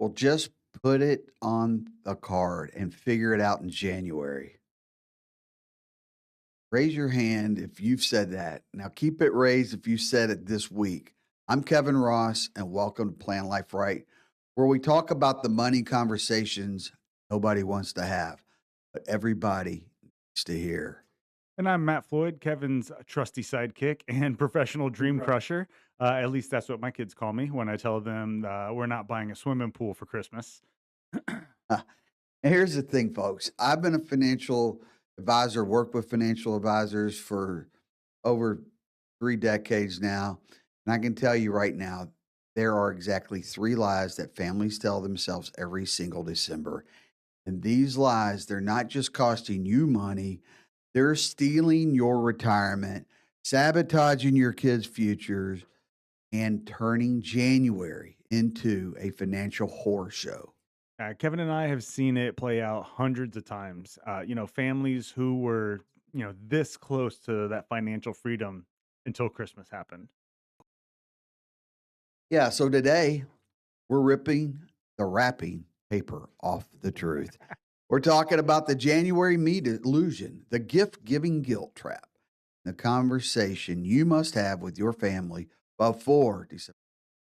Well, just put it on a card and figure it out in January. Raise your hand if you've said that. Now keep it raised if you said it this week. I'm Kevin Ross, and welcome to Plan Life Right, where we talk about the money conversations nobody wants to have, but everybody needs to hear. And I'm Matt Floyd, Kevin's trusty sidekick and professional dream crusher. At least that's what my kids call me when I tell them we're not buying a swimming pool for Christmas. And here's the thing, folks. I've been a financial advisor, worked with financial advisors for over 3 decades now. And I can tell you right now, there are exactly three lies that families tell themselves every single December. And these lies, they're not just costing you money, they're stealing your retirement, sabotaging your kids' futures, and turning January into a financial horror show. Kevin and I have seen it play out hundreds of times. Families who were, this close to that financial freedom until Christmas happened. Yeah, so today we're ripping the wrapping paper off the truth. We're talking about the January me delusion, the gift giving guilt trap, the conversation you must have with your family before December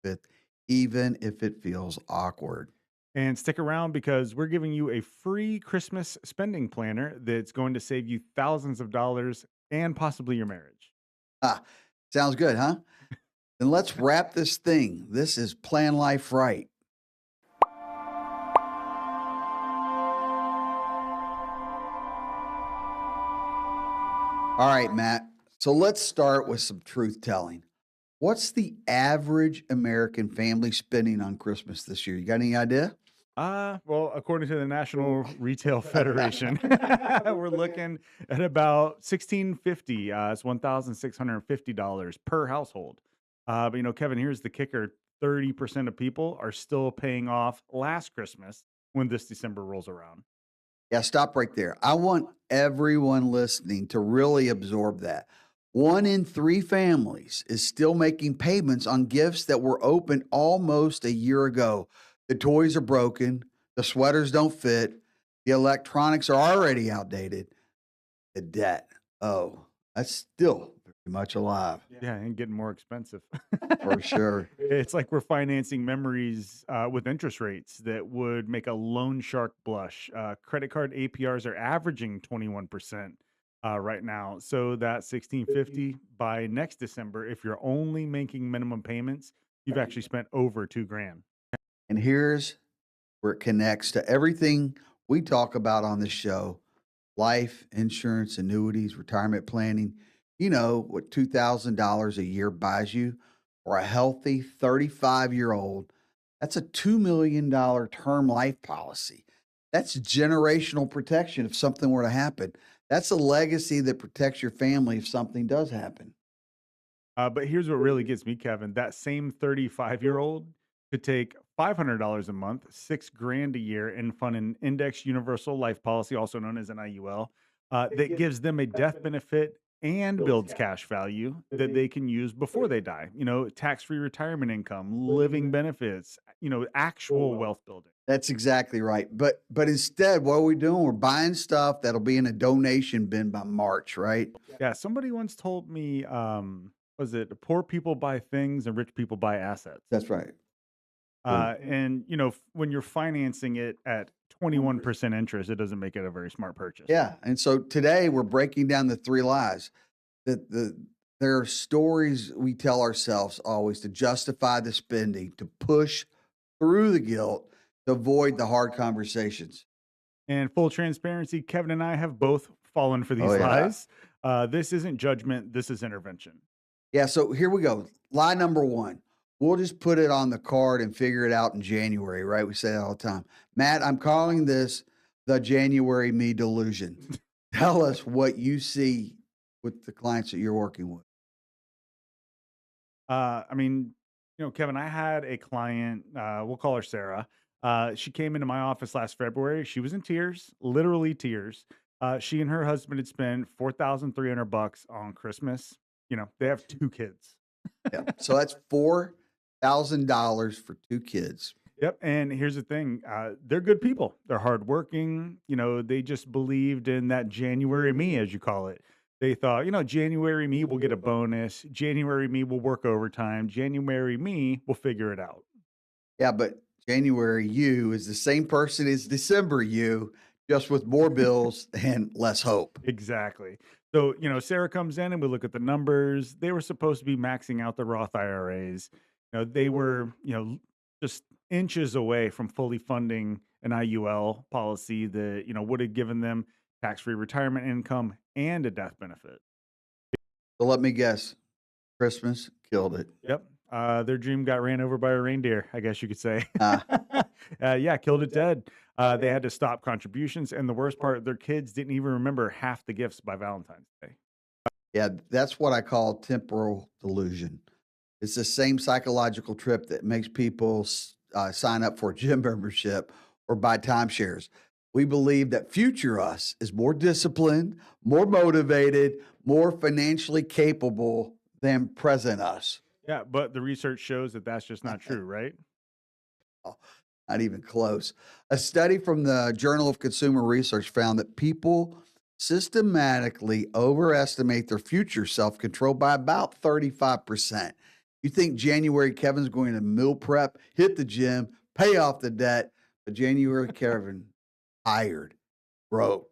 5th, even if it feels awkward. And stick around because we're giving you a free Christmas spending planner that's going to save you thousands of dollars and possibly your marriage. Ah, sounds good, huh? Then let's wrap this thing. This is Plan Life Right. All right, Matt. So let's start with some truth telling. What's the average American family spending on Christmas this year? You got any idea? Well, according to the National Retail Federation, we're looking at about 1650. It's $1,650 per household. But Kevin, here's the kicker: 30% of people are still paying off last Christmas when this December rolls around. Yeah, stop right there. I want everyone listening to really absorb that. One in three families is still making payments on gifts that were opened almost a year ago. The toys are broken, the sweaters don't fit, the electronics are already outdated. The debt, oh, that's still very much alive Yeah, and getting more expensive. for sure. It's like we're financing memories with interest rates that would make a loan shark blush. Credit card APRs are averaging 21% right now. So that 1650 by next December, if you're only making minimum payments, you've actually spent over 2 grand. And here's where it connects to everything we talk about on this show: life insurance, annuities, retirement planning. You know what $2,000 a year buys you for a healthy 35-year-old? That's a $2 million term life policy. That's generational protection if something were to happen. That's a legacy that protects your family if something does happen. But here's what really gets me, Kevin. That same 35-year-old could take $500 a month, 6 grand a year, and fund an index universal life policy, also known as an IUL, that gives them a death benefit and builds cash value that they can use before they die. Tax-free retirement income, living benefits, actual wealth building. That's exactly right. But instead, what are we doing? We're buying stuff that'll be in a donation bin by March, right? Yeah, somebody once told me, was it poor people buy things and rich people buy assets? That's right. Boom. When you're financing it at 21% interest, it doesn't make it a very smart purchase. Yeah, and so today we're breaking down the three lies. There are stories we tell ourselves always to justify the spending, to push through the guilt, to avoid the hard conversations. And full transparency, Kevin and I have both fallen for Oh these yeah. lies. This isn't judgment, this is intervention. Yeah, so here we go. Lie number 1. We'll just put it on the card and figure it out in January, right? We say that all the time. Matt, I'm calling this the January me delusion. Tell us what you see with the clients that you're working with. I mean, Kevin, I had a client, we'll call her Sarah. She came into my office last February. She was in tears, literally tears. She and her husband had spent 4,300 bucks on Christmas. They have two kids. Yeah. So that's $4,000 for 2 kids. Yep. And here's the thing, they're good people. They're hardworking. They just believed in that January me, as you call it. They thought, January me will get a bonus. January me will work overtime. January me will figure it out. Yeah, but January you is the same person as December you, just with more bills and less hope. Exactly. So, Sarah comes in and we look at the numbers. They were supposed to be maxing out the Roth IRAs. They were, just inches away from fully funding an IUL policy that, would have given them tax-free retirement income and a death benefit. So let me guess, Christmas killed it. Yep. Their dream got ran over by a reindeer, I guess you could say. Uh, Yeah, killed it dead. They had to stop contributions. And the worst part, their kids didn't even remember half the gifts by Valentine's Day. yeah, that's what I call temporal delusion. It's the same psychological trip that makes people sign up for a gym membership or buy timeshares. We believe that future us is more disciplined, more motivated, more financially capable than present us. Yeah, but the research shows that that's just not true, right? Oh, not even close. A study from the Journal of Consumer Research found that people systematically overestimate their future self control by about 35%. You think January Kevin's going to meal prep, hit the gym, pay off the debt, but January Kevin tired, broke,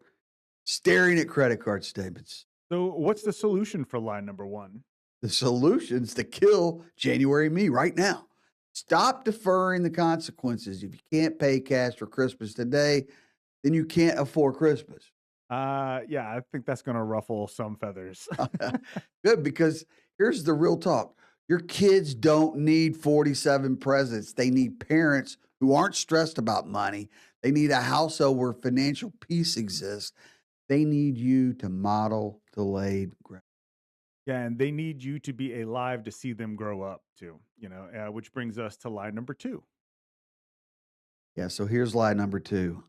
staring at credit card statements. So, what's the solution for line number one? The solution's to kill January me right now. Stop deferring the consequences. If you can't pay cash for Christmas today, then you can't afford Christmas. Yeah, I think that's going to ruffle some feathers. Good, because here's the real talk. Your kids don't need 47 presents. They need parents who aren't stressed about money. They need a household where financial peace exists. They need you to model delayed growth. Yeah, and they need you to be alive to see them grow up too, which brings us to line number two. Yeah, so here's lie number two.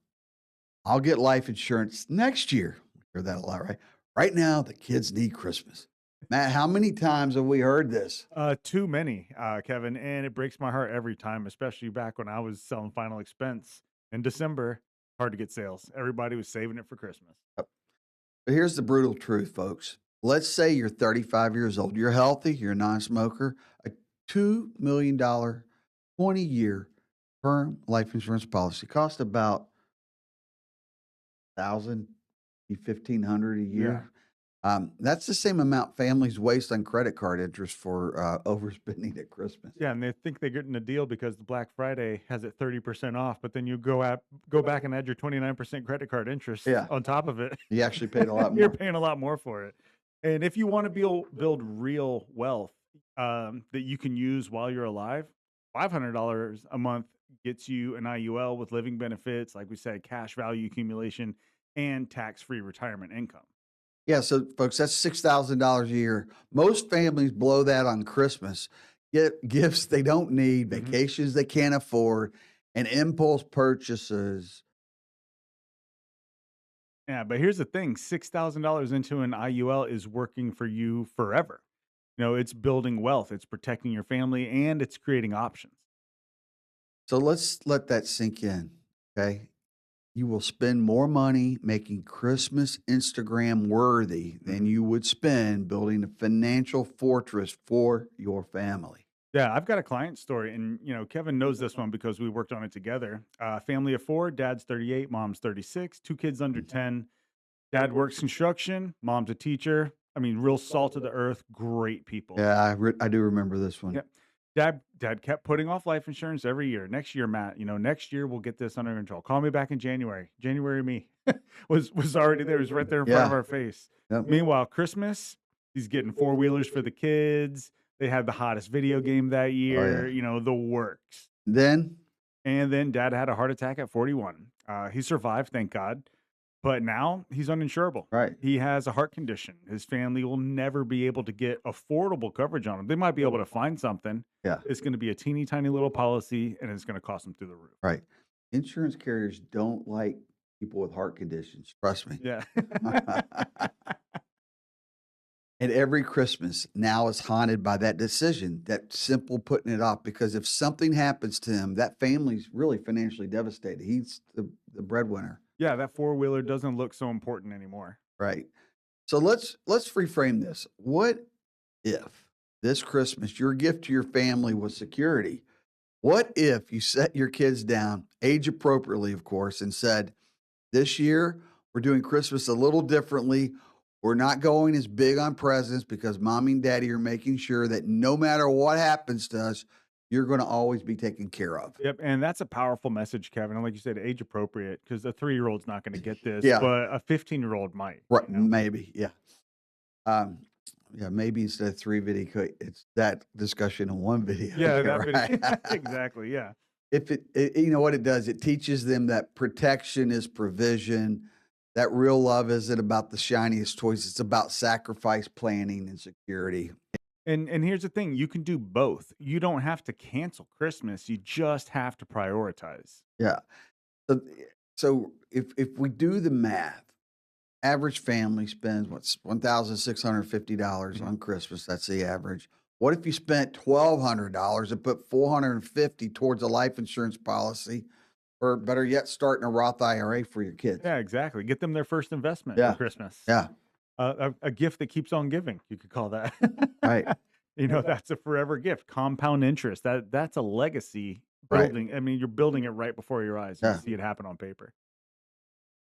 I'll get life insurance next year. Hear that a lot, right? Right now, the kids need Christmas. Matt, how many times have we heard this? Too many, Kevin, and it breaks my heart every time, especially back when I was selling Final Expense in December. Hard to get sales. Everybody was saving it for Christmas. But here's the brutal truth, folks. Let's say you're 35 years old, you're healthy, you're a non smoker, a $2 million, 20-year term life insurance policy costs about 1000 1500 a Yeah. year. That's the same amount families waste on credit card interest for overspending at Christmas. Yeah, and they think they're getting a deal because the Black Friday has it 30% off, but then you go back and add your 29% credit card interest Yeah, on top of it. you actually paid a lot You're more. paying a lot more for it. And if you want to build real wealth that you can use while you're alive, $500 a month gets you an IUL with living benefits, like we said, cash value accumulation, and tax-free retirement income. Yeah, so folks, that's $6,000 a year. Most families blow that on Christmas, get gifts they don't need, Mhm. vacations they can't afford, and impulse purchases. Yeah, but here's the thing, $6,000 into an IUL is working for you forever. It's building wealth, it's protecting your family, and it's creating options. So let's let that sink in. Okay. You will spend more money making Christmas Instagram worthy than Mhm. you would spend building a financial fortress for your family. Yeah, I've got a client story, and Kevin knows this one because we worked on it together. Family of four, dad's 38, mom's 36, two kids under 10. Dad works construction, mom's a teacher. I mean, real salt of the earth, great people. Yeah, I do remember this one. Yeah. Dad kept putting off life insurance every year. Next year, Matt, next year we'll get this under control. Call me back in January. January me was already there. It was right there in front of Yeah. our face. Yep. Meanwhile, Christmas, he's getting four-wheelers for the kids. They had the hottest video game that Oh, yeah. year, the works. Then, And then dad had a heart attack at 41. He survived, thank God. But now he's uninsurable. right. He has a heart condition. His family will never be able to get affordable coverage on him. They might be able to find something. Yeah. It's going to be a teeny tiny little policy and it's going to cost them through the roof. Right. Insurance carriers don't like people with heart conditions. Trust me. Yeah. And And every Christmas now is haunted by that decision, that simple putting it off. Because if something happens to him, that family's really financially devastated. He's the breadwinner, Yeah, that four-wheeler doesn't look so important anymore. right? So let's reframe this. What if this Christmas your gift to your family was security? What if you set your kids down, age appropriately, of course, and said, this year, we're doing Christmas a little differently. We're not going as big on presents because mommy and daddy are making sure that no matter what happens to us, you're going to always be taken care of. Yep, and that's a powerful message, Kevin, and like you said, age appropriate, because a three-year-old's not gonna get this, Yeah, but a 15-year-old might, right. you know? Maybe. Yeah. Um, yeah. Maybe instead of three video, it's that discussion in one video. Yeah, Yeah, that right. video exactly, yeah. If you know what it does, it teaches them that protection is provision, that real love isn't about the shiniest toys, it's about sacrifice, planning, and security. And here's the thing, you can do both. You don't have to cancel Christmas, you just have to prioritize. Yeah. So, so if we do the math, average family spends what's $1,650 Mhm. on Christmas. That's the average. What if you spent $1,200 and put 450 towards a life insurance policy, or better yet, starting a Roth IRA for your kids? Yeah, exactly, get them their first investment for Yeah. Christmas. Yeah. A gift that keeps on giving, you could call that. Right. You know, that's a forever gift, compound interest, that's a legacy Right. building. I mean, you're building it right before your eyes, you Yeah. see it happen on paper.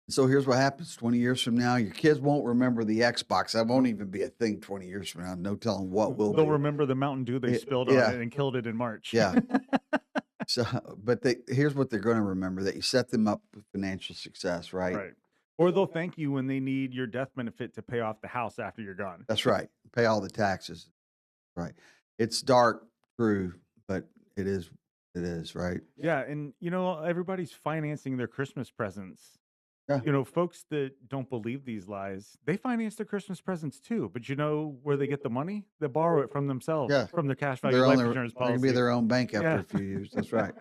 So here's what happens 20 years from now. Your kids won't remember the Xbox. That won't even be a thing 20 years from now. No telling what will They'll be. remember the Mountain Dew they spilled on Yeah. it and killed it in March. Yeah. So, but here's what they're going to remember, that you set them up with financial success, right? Right. Or they'll thank you when they need your death benefit to pay off the house after you're gone. That's right. Pay all the taxes. Right. It's dark, true, but it is, right? Yeah, and you know, everybody's financing their Christmas presents. Yeah. You know, folks that don't believe these lies, they finance their Christmas presents too. But you know where they get the money? They borrow it from themselves, Yeah. from their cash value They're life only insurance they're going to be policy. their own bank after Yeah. a few years. That's right.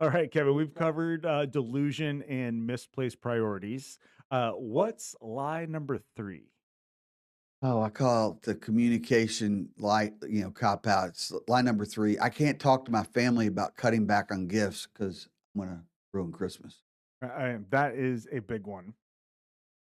All right, Kevin, we've covered delusion and misplaced priorities. What's lie number three? Oh, I call it the communication lie, cop out. It's lie number 3. I can't talk to my family about cutting back on gifts because I'm going to ruin Christmas. That is a big one.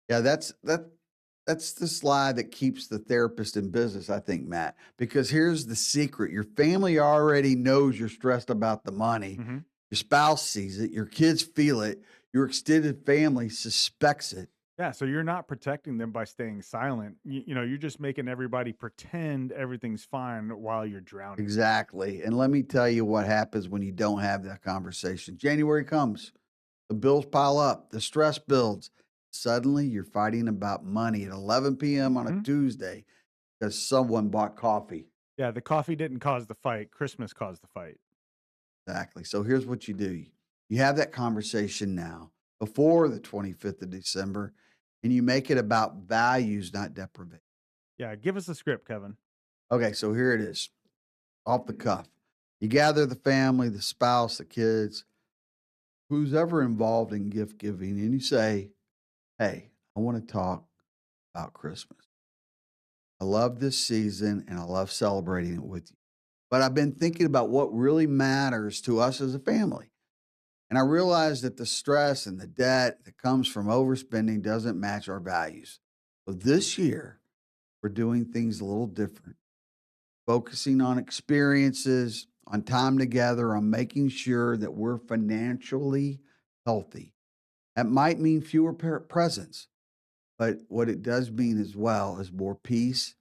Yeah, that's the slide that keeps the therapist in business, I think, Matt. Because here's the secret: your family already knows you're stressed about the money. Mhm. Your spouse sees it. Your kids feel it. Your extended family suspects it. Yeah, so you're not protecting them by staying silent. You know, you're just making everybody pretend everything's fine while you're drowning. Exactly. And let me tell you what happens when you don't have that conversation. January comes, the bills pile up, the stress builds. Suddenly, you're fighting about money at 11 p.m. on a Mhm. Tuesday because someone bought coffee. Yeah, the coffee didn't cause the fight. Christmas caused the fight. Exactly. So here's what you do: you have that conversation now before the 25th of December, and you make it about values, not deprivation. Yeah, give us a script, Kevin. Okay, so here it is, off the cuff. You gather the family, the spouse, the kids, who's ever involved in gift giving, and you say, hey, I want to talk about Christmas. I love this season and I love celebrating it with you. But I've been thinking about what really matters to us as a family. And I realize that the stress and the debt that comes from overspending doesn't match our values. So this year, we're doing things a little different, focusing on experiences, on time together, on making sure that we're financially healthy. That might mean fewer presents, but what it does mean as well is more peace.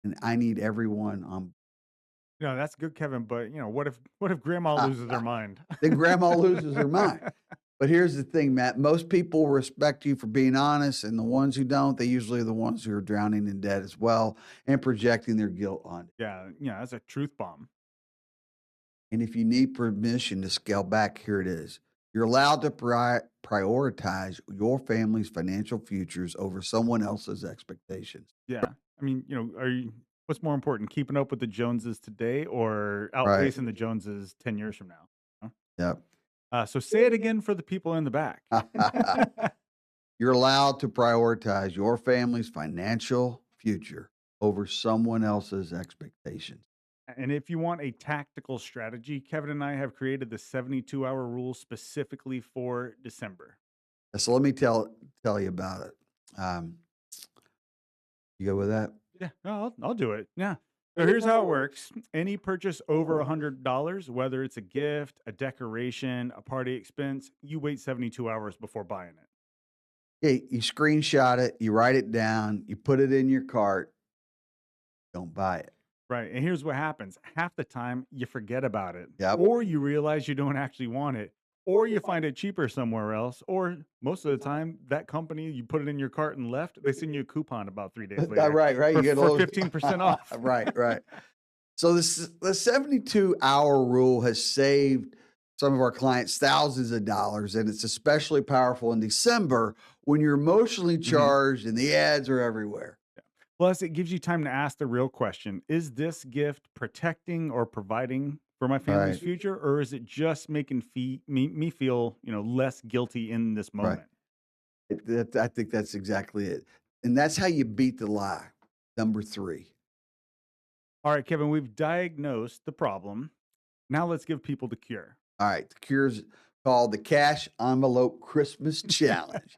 And I need everyone on. No, that's good, Kevin. But you know, what if grandma loses her mind? Then grandma loses her mind. But here's the thing, Matt. Most people respect you for being honest, and the ones who don't, they usually are the ones who are drowning in debt as well and projecting their guilt on you. Yeah, that's a truth bomb. And if you need permission to scale back, here it is. You're allowed to prioritize your family's financial futures over someone else's expectations. Yeah. I mean, you know, what's more important, keeping up with the Joneses today or Right. outpacing the Joneses 10 years from now? Huh? Yep. So say it again for the people in the back. You're allowed to prioritize your family's financial future over someone else's expectations. And if you want a tactical strategy, Kevin and I have created the 72-hour rule specifically for December. So let me tell you about it. Um, you go with that? Yeah, no, I'll do it. Yeah. So here's how it works. Any purchase over $100, whether it's a gift, a decoration, a party expense, you wait 72 hours before buying it. Yeah, you screenshot it, you write it down, you put it in your cart, don't buy it. Right. And here's what happens. Half the time you forget about it, Yep. or you realize you don't actually want it, or you find it cheaper somewhere else, or most of the time that company you put it in your cart and left, they send you a coupon about 3 days later Right. You get a for little 15% off. right. So the 72-hour rule has saved some of our clients thousands of dollars, and it's especially powerful in December when you're emotionally Mhm. charged and the ads are everywhere. Plus, it gives you time to ask the real question. Is this gift protecting or providing for my family's Right, future, or is it just making me feel, less guilty in this right. moment? I think that's exactly it. And that's how you beat the lie. Number 3. All right, Kevin, we've diagnosed the problem. Now let's give people the cure. All right, the cure's called the Cash Envelope Christmas Challenge,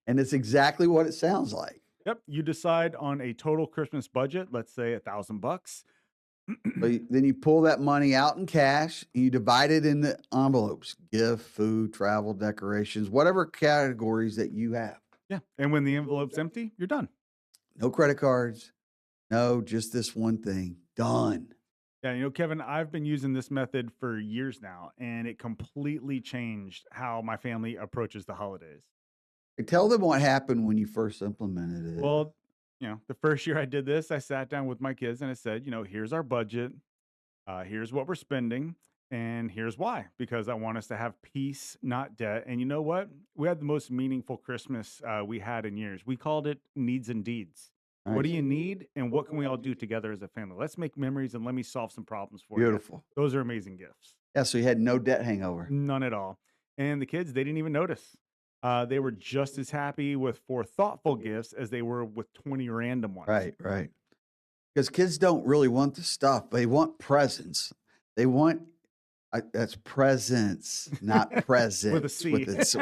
and it's exactly what it sounds like. Yep, you decide on a total Christmas budget, let's say $1,000. Then you pull that money out in cash and you divide it into envelopes, gift, food, travel, decorations, whatever categories that you have. Yeah, and when the envelope's empty, you're done. No credit cards. No, just this one thing. Done. Yeah, Kevin, I've been using this method for years now, and it completely changed how my family approaches the holidays. Tell them what happened when you first implemented it. Well, the first year I did this, I sat down with my kids and I said, here's our budget, here's what we're spending, and here's why. Because I want us to have peace, not debt. And you know what? We had the most meaningful Christmas we had in years. We called it Needs and Deeds. What do Nice. you need, and what can we all do together as a family? Let's make memories and let me solve some problems for you. Beautiful. Those are amazing gifts. Yeah, so you had no debt hangover. None at all. And the kids, they didn't even notice. They were just as happy with 4 thoughtful gifts as they were with 20 random ones. Right. Because kids don't really want the stuff. They want presents. They want that's presents, not With a presents C. with the presence.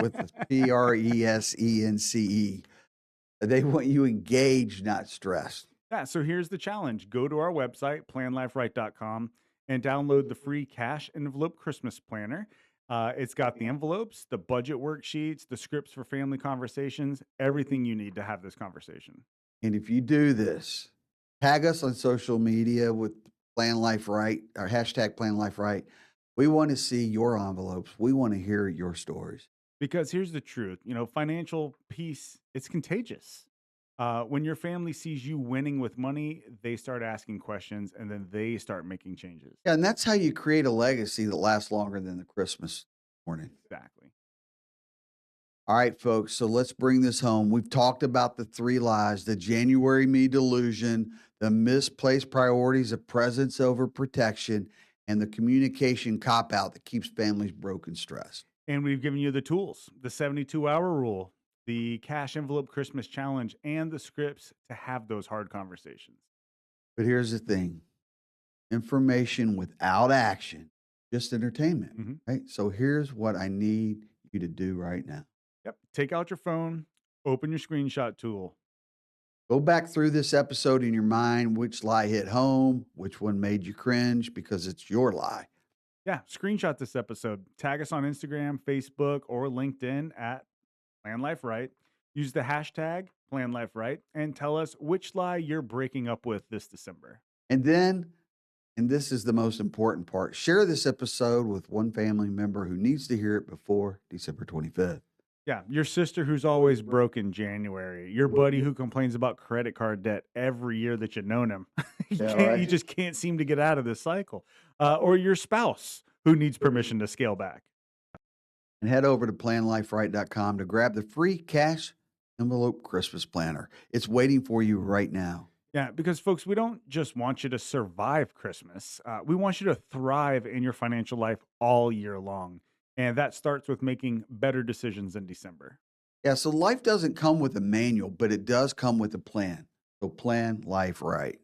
They want you engaged, not stressed. Yeah, so here's the challenge. Go to our website, planliferight.com, and download the free cash envelope Christmas planner. It's got the envelopes, the budget worksheets, the scripts for family conversations, everything you need to have this conversation. And if you do this, tag us on social media with Plan Life Right or hashtag Plan Life Right. We want to see your envelopes. We want to hear your stories. Because here's the truth, financial peace, it's contagious. When your family sees you winning with money, they start asking questions and then they start making changes. Yeah, and that's how you create a legacy that lasts longer than the Christmas morning. Exactly. All right, folks. So let's bring this home. We've talked about the 3 lies, the January me delusion, the misplaced priorities of presence over protection, and the communication cop out that keeps families broke and stressed. And we've given you the tools, the 72-hour rule, the cash envelope Christmas challenge, and the scripts to have those hard conversations. But here's the thing, information without action, just entertainment, Mhm. right? So here's what I need you to do right now. Yep. Take out your phone, open your screenshot tool. Go back through this episode in your mind, which lie hit home, which one made you cringe because it's your lie. Yeah, screenshot this episode. Tag us on Instagram, Facebook, or LinkedIn at Plan Life Right. Use the hashtag Plan Life Right and tell us which lie you're breaking up with this December. And then, and this is the most important part, share this episode with one family member who needs to hear it before December 25th. Yeah, your sister who's always broke in January, your buddy who complains about credit card debt every year that you've known him. Yeah, You right. just can't seem to get out of this cycle. Or your spouse who needs permission to scale back. And head over to planliferight.com to grab the free cash envelope Christmas planner. It's waiting for you right now. Yeah, because folks, we don't just want you to survive Christmas. We want you to thrive in your financial life all year long. And that starts with making better decisions in December. Yeah, so life doesn't come with a manual, but it does come with a plan. So plan life right.